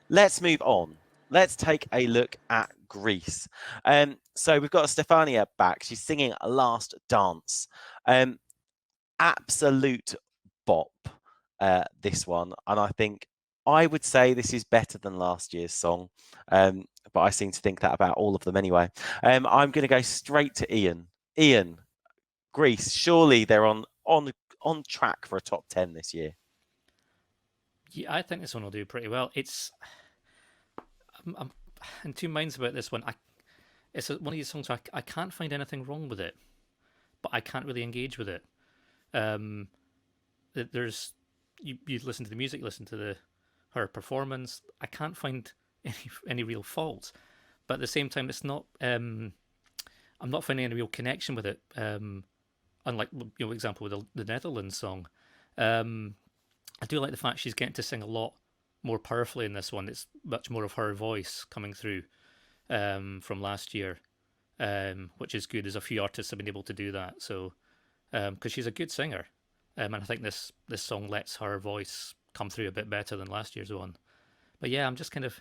Let's move on. Let's take a look at Greece. So we've got Stefania back. She's singing Last Dance. Absolute bop, this one. And I think I would say this is better than last year's song. But I seem to think that about all of them anyway. I'm going to go straight to Ian. Ian, Greece, surely they're on track for a top 10 this year. Yeah, I think this one will do pretty well. I'm in two minds about this one. It's one of these songs where I can't find anything wrong with it, but I can't really engage with it. There's you listen to the music, listen to her performance. I can't find any real faults, but at the same time, it's not. I'm not finding any real connection with it. Unlike example with the Netherlands song, I do like the fact she's getting to sing a lot more powerfully in this one. It's much more of her voice coming through from last year, which is good. As a few artists have been able to do that. So, because she's a good singer, and I think this song lets her voice come through a bit better than last year's one. But yeah, I'm just kind of.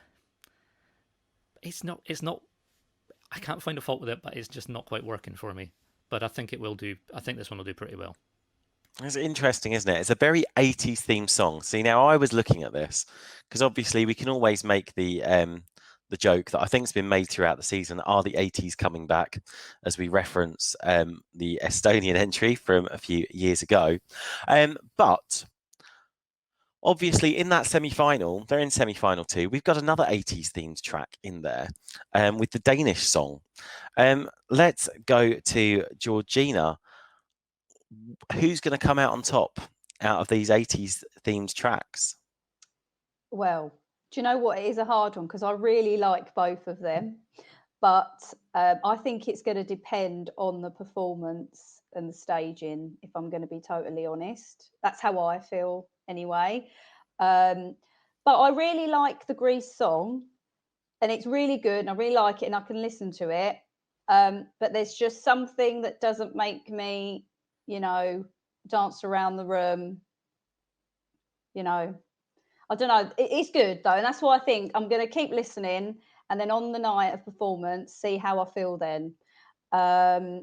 It's not. I can't find a fault with it, but it's just not quite working for me. But I think it will do. I think this one will do pretty well. It's interesting, isn't it? It's a very 80s themed song. See, now I was looking at this because obviously we can always make the joke that I think has been made throughout the season. Are the 80s coming back? As we reference the Estonian entry from a few years ago, but obviously in that semi-final, they're in semi-final 2. We've got another 80s themed track in there with the Danish song. Let's go to Georgina. Who's going to come out on top out of these 80s themed tracks? Well, do you know what? It is a hard one because I really like both of them. But I think it's going to depend on the performance and the staging, if I'm going to be totally honest. That's how I feel anyway. But I really like the Grease song and it's really good and I really like it and I can listen to it. But there's just something that doesn't make me, dance around the room. I don't know. It's good though. And that's why I think I'm going to keep listening. And then on the night of performance, see how I feel then. But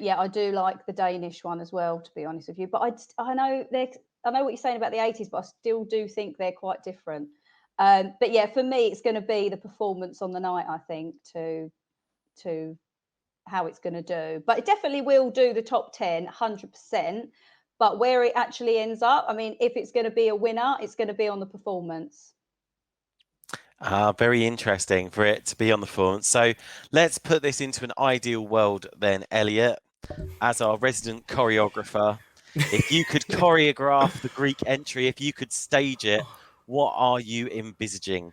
yeah, I do like the Danish one as well, to be honest with you. But I know what you're saying about the 80s, but I still do think they're quite different. But yeah, for me, it's going to be the performance on the night, I think, to how it's going to do. But it definitely will do the top 10, 100%. But where it actually ends up, I mean, if it's going to be a winner, it's going to be on the performance. Very interesting for it to be on the performance. So let's put this into an ideal world then, Elliot, as our resident choreographer. If you could choreograph the Greek entry, if you could stage it, what are you envisaging?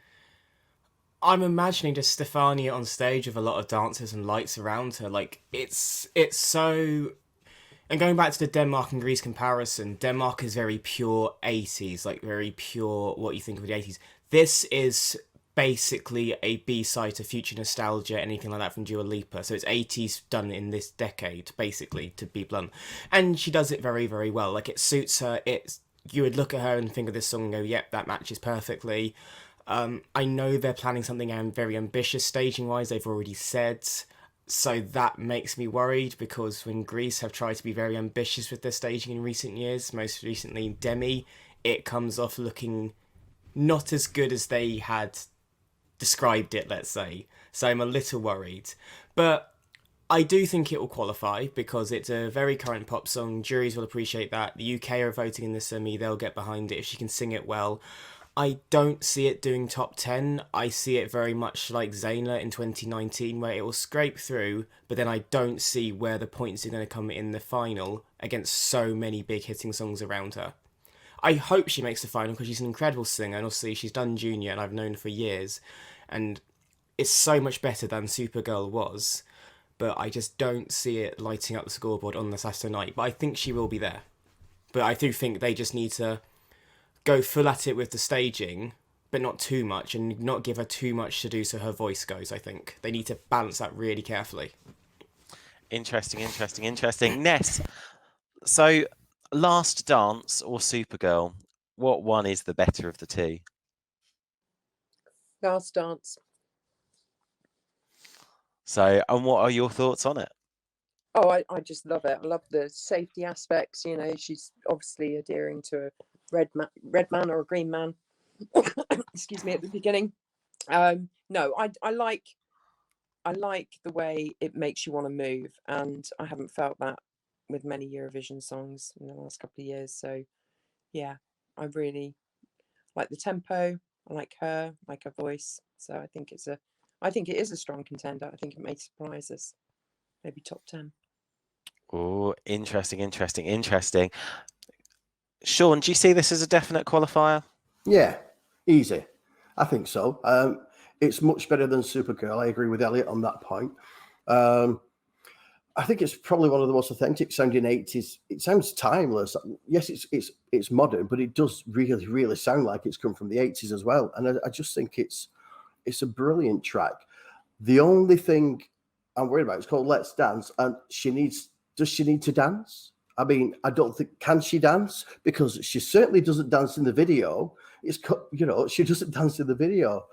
I'm imagining just Stefania on stage with a lot of dancers and lights around her. Like, it's so... And going back to the Denmark and Greece comparison, Denmark is very pure 80s, like very pure what you think of the 80s. This is basically a B-side to Future Nostalgia, anything like that from Dua Lipa. So it's 80s done in this decade, basically, to be blunt. And she does it very, very well. Like, it suits her. You would look at her and think of this song and go, yep, that matches perfectly. I know they're planning something very ambitious staging-wise, they've already said. So that makes me worried because when Greece have tried to be very ambitious with their staging in recent years, most recently Demi, it comes off looking not as good as they had described it, let's say. So I'm a little worried. But I do think it will qualify because it's a very current pop song. Juries will appreciate that. The UK are voting in the semi. They'll get behind it if she can sing it well. I don't see it doing top 10. I see it very much like Zaynla in 2019, where it will scrape through, but then I don't see where the points are going to come in the final against so many big hitting songs around her. I hope she makes the final because she's an incredible singer, and obviously she's done Junior, and I've known her for years, and it's so much better than Supergirl was, but I just don't see it lighting up the scoreboard on the Saturday night. But I think she will be there. But I do think they just need to go full at it with the staging, but not too much, and not give her too much to do so her voice goes, I think. They need to balance that really carefully. Interesting. Ness, so Last Dance or Supergirl, what one is the better of the two? Last Dance. So, and what are your thoughts on it? Oh, I just love it. I love the safety aspects. You know, she's obviously adhering to a red man or a green man. Excuse me, at the beginning. No, I like the way it makes you want to move, and I haven't felt that with many Eurovision songs in the last couple of years. So, yeah, I really like the tempo. I like her voice. So I think it is a strong contender. I think it may surprise us, maybe top 10. Oh, interesting. Sean, do you see this as a definite qualifier? Yeah, easy. I think so. It's much better than Supergirl. I agree with Elliot on that point. I think it's probably one of the most authentic sounding 80s. It sounds timeless. Yes, it's modern, but it does really, really sound like it's come from the 80s as well. And I just think it's a brilliant track. The only thing I'm worried about is called Let's Dance, and does she need to dance? I mean, I don't think, can she dance? Because she certainly doesn't dance in the video. She doesn't dance in the video.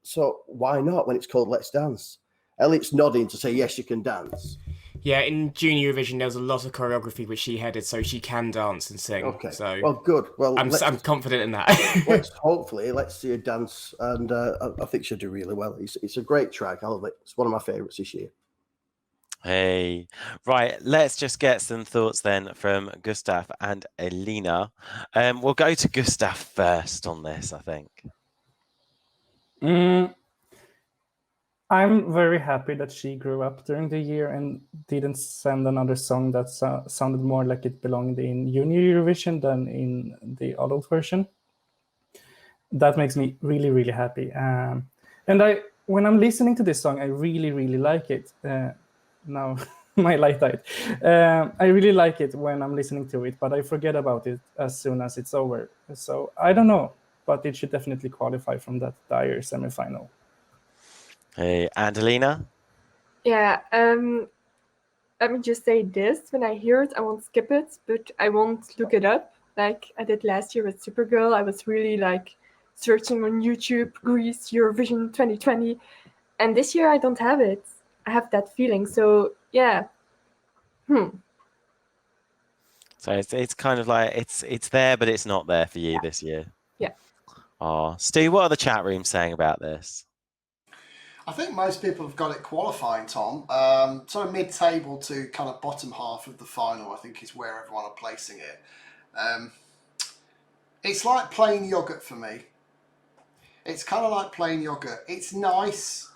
So why not when it's called Let's Dance? Elliot's nodding to say, yes, she can dance. Yeah, in Junior Eurovision, there was a lot of choreography which she headed, so she can dance and sing. Okay. So well, good. Well, I'm confident in that. let's see her dance, and I think she'll do really well. It's a great track. I love it. It's one of my favourites this year. Hey, right. Let's just get some thoughts then from Gustav and Elina. We'll go to Gustav first on this, I think. I'm very happy that she grew up during the year and didn't send another song that sounded more like it belonged in Junior Eurovision than in the adult version. That makes me really, really happy. And when I'm listening to this song, I really, really like it. Now my light died. I really like it when I'm listening to it, but I forget about it as soon as it's over. So I don't know, but it should definitely qualify from that dire semifinal. Hey, and Elina? Yeah, let me just say this. When I hear it, I won't skip it, but I won't look it up like I did last year with Supergirl. I was really searching on YouTube, Greece, Eurovision 2020. And this year I don't have it. I have that feeling. So, yeah. So it's kind of like it's there, but it's not there for you this year. Yeah. Oh, Stu, what are the chat rooms saying about this? I think most people have got it qualifying, Tom. Sort of mid-table to kind of bottom half of the final, I think, is where everyone are placing it. It's like plain yogurt for me. It's kind of like plain yogurt. It's nice,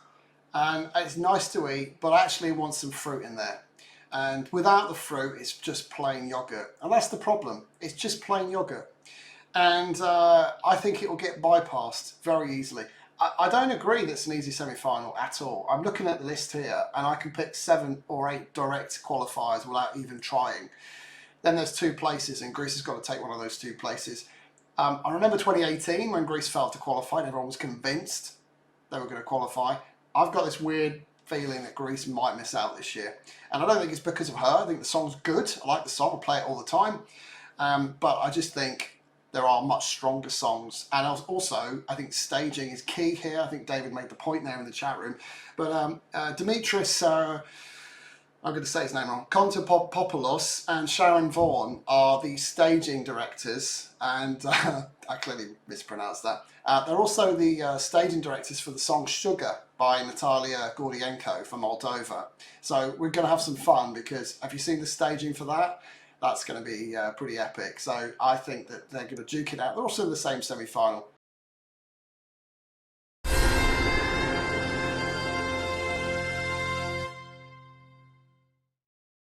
and it's nice to eat, but I actually want some fruit in there. And without the fruit, it's just plain yogurt. And that's the problem. It's just plain yogurt. And I think it will get bypassed very easily. I don't agree that it's an easy semi-final at all. I'm looking at the list here, and I can pick 7 or 8 direct qualifiers without even trying. Then there's 2 places, and Greece has got to take one of those 2 places. I remember 2018 when Greece failed to qualify, and everyone was convinced they were going to qualify. I've got this weird feeling that Greece might miss out this year. And I don't think it's because of her. I think the song's good. I like the song. I play it all the time. But I just think there are much stronger songs. And also, I think staging is key here. I think David made the point there in the chat room. But Dimitris, I'm going to say his name wrong, Kontopopoulos and Sharon Vaughan are the staging directors. And I clearly mispronounced that. They're also the staging directors for the song Sugar by Natalia Gordienko from Moldova. So we're going to have some fun because have you seen the staging for that? That's going to be pretty epic. So I think that they're going to duke it out. They're also in the same semi-final.